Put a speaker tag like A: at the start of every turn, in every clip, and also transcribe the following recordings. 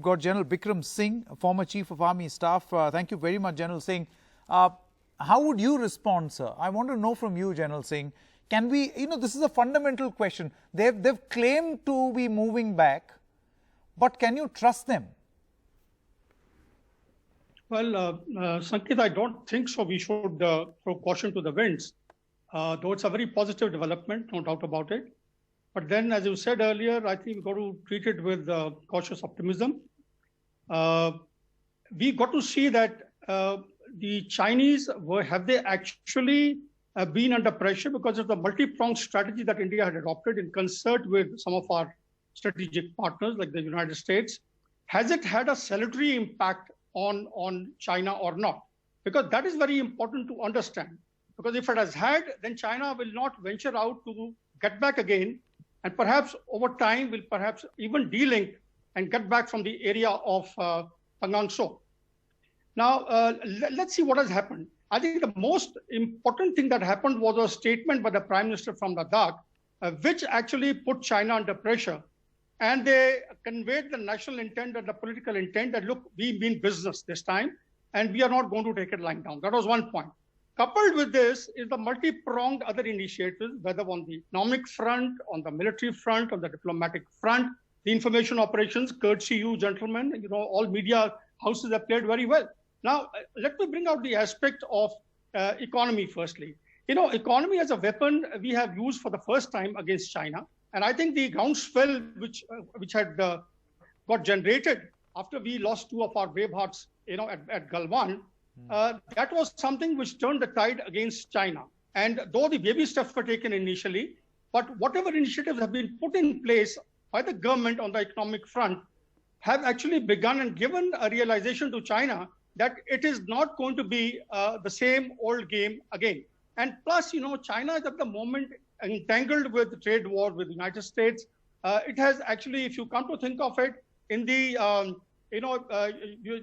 A: got General Bikram Singh, former Chief of Army Staff. Thank you very much, General Singh. How would you respond, sir? I want to know from you, General Singh. Can we, this is a fundamental question. They've claimed to be moving back, but can you trust them?
B: Well, Sanket, I don't think so. We should throw caution to the winds. Though it's a very positive development, no doubt about it. But then, as you said earlier, I think we've got to treat it with cautious optimism. We got to see that the Chinese, have they actually been under pressure because of the multi-pronged strategy that India had adopted in concert with some of our strategic partners like the United States? Has it had a salutary impact on China or not? Because that is very important to understand. Because if it has had, then China will not venture out to get back again, and perhaps over time will perhaps even de-link and get back from the area of Pangang So. Now, let's see what has happened. I think the most important thing that happened was a statement by the Prime Minister from Ladakh, which actually put China under pressure. And they conveyed the national intent and the political intent that, look, we mean business this time, and we are not going to take it lying down. That was one point. Coupled with this is the multi-pronged other initiatives, whether on the economic front, on the military front, on the diplomatic front, the information operations, courtesy you gentlemen, all media houses have played very well. Now, let me bring out the aspect of economy firstly. Economy as a weapon we have used for the first time against China. And I think the groundswell which had got generated after we lost two of our brave hearts, at Galwan, that was something which turned the tide against China. And though the baby steps were taken initially, but whatever initiatives have been put in place by the government on the economic front have actually begun and given a realization to China that it is not going to be the same old game again. And plus, China is at the moment entangled with the trade war with the United States. It has actually, if you come to think of it, in the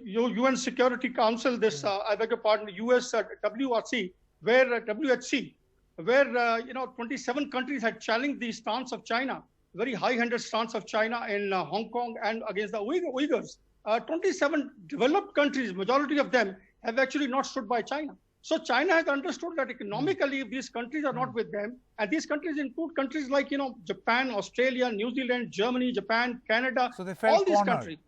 B: UN Security Council, this I beg your pardon, US WRC, where WHC, where 27 countries had challenged the stance of China, very high-handed stance of China in Hong Kong and against the Uyghurs. 27 developed countries, majority of them have actually not stood by China. So China has understood that economically, if these countries are not with them, and these countries include countries like, Japan, Australia, New Zealand, Germany, Japan, Canada,
A: so they felt
B: all these
A: cornered.
B: countries.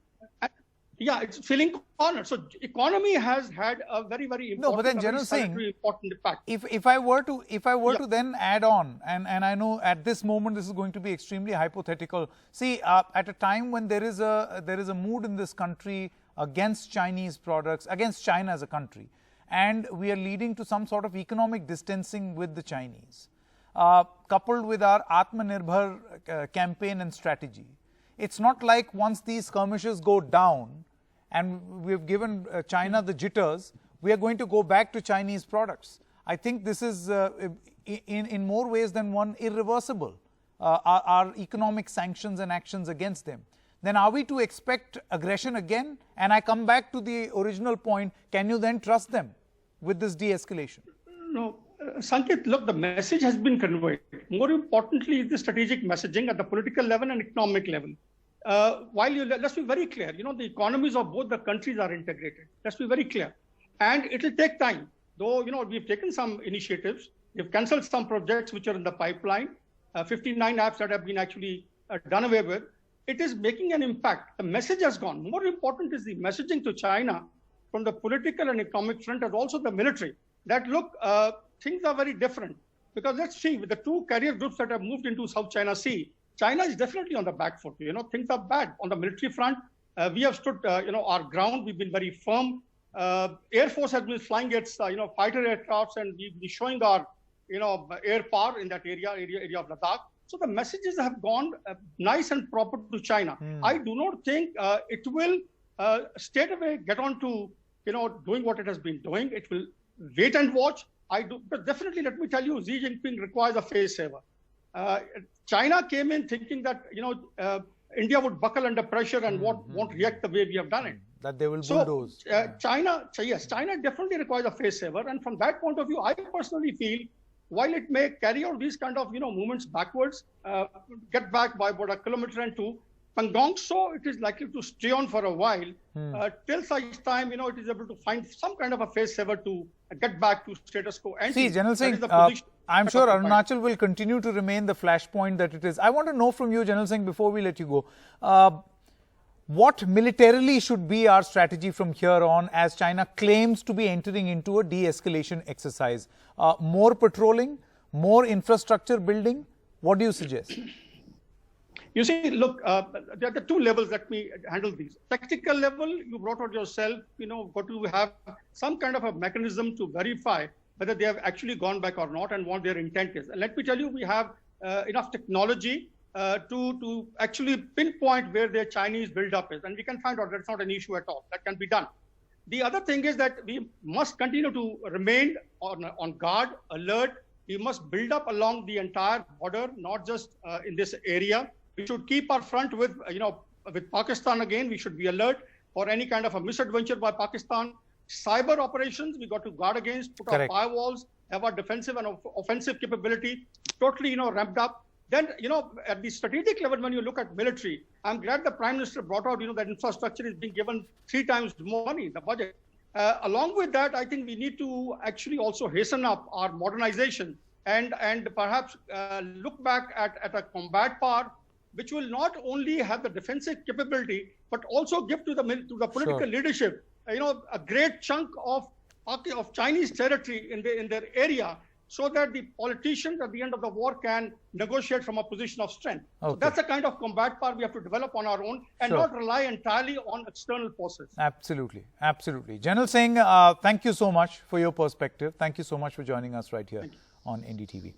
B: Yeah, it's feeling cornered. So economy has had a very, very important,
A: but then General Singh,
B: important impact.
A: If I were to then add on, and I know at this moment this is going to be extremely hypothetical. See, at a time when there is a mood in this country against Chinese products, against China as a country, and we are leading to some sort of economic distancing with the Chinese, coupled with our Atmanirbhar campaign and strategy. It's not like once these skirmishes go down and we've given China the jitters, we are going to go back to Chinese products. I think this is in more ways than one irreversible, our economic sanctions and actions against them. Then are we to expect aggression again? And I come back to the original point, can you then trust them with this de-escalation?
B: No, Sanket, look, the message has been conveyed. More importantly is the strategic messaging at the political level and economic level. Let's be very clear, the economies of both the countries are integrated. Let's be very clear. And it will take time. Though, we've taken some initiatives. We've cancelled some projects which are in the pipeline. 59 apps that have been actually done away with. It is making an impact. The message has gone. More important is the messaging to China from the political and economic front, as also the military, that look, things are very different. Because let's see, with the two carrier groups that have moved into South China Sea, China is definitely on the back foot. Things are bad. On the military front, we have stood, our ground. We've been very firm. Air Force has been flying its, fighter aircrafts, and we've been showing our, air power in that area of Ladakh. So the messages have gone nice and proper to China. I do not think it will straight away get on to, doing what it has been doing. It will wait and watch. But definitely, let me tell you, Xi Jinping requires a face saver. China came in thinking that, India would buckle under pressure and won't react the way we have done it.
A: That they will bulldoze.
B: China definitely requires a face saver. And from that point of view, I personally feel, while it may carry out these kind of, movements backwards, get back by about 1.2 kilometers, Pangong so it is likely to stay on for a while till such time, it is able to find some kind of a phase saver to get back to status quo. And
A: see, General Singh, I'm sure Arunachal will continue to remain the flashpoint that it is. I want to know from you, General Singh, before we let you go, what militarily should be our strategy from here on as China claims to be entering into a de-escalation exercise? More patrolling, more infrastructure building? What do you suggest?
B: You see, look, there are the two levels. Let me handle these. Tactical level, you brought out yourself, got to have some kind of a mechanism to verify whether they have actually gone back or not and what their intent is. And let me tell you, we have enough technology to actually pinpoint where their Chinese buildup is. And we can find out that's not an issue at all. That can be done. The other thing is that we must continue to remain on guard, alert. We must build up along the entire border, not just in this area. We should keep our front with Pakistan again. We should be alert for any kind of a misadventure by Pakistan. Cyber operations, we got to guard against, put our firewalls, have our defensive and offensive capability totally, ramped up. Then, at the strategic level, when you look at military, I'm glad the Prime Minister brought out, that infrastructure is being given 3 times more money in the budget. Along with that, I think we need to actually also hasten up our modernization and perhaps look back at a combat power which will not only have the defensive capability, but also give to the political leadership, a great chunk of Chinese territory in their area, so that the politicians at the end of the war can negotiate from a position of strength. So that's the kind of combat power we have to develop on our own and not rely entirely on external forces.
A: Absolutely. Absolutely. General Singh, thank you so much for your perspective. Thank you so much for joining us right here on NDTV.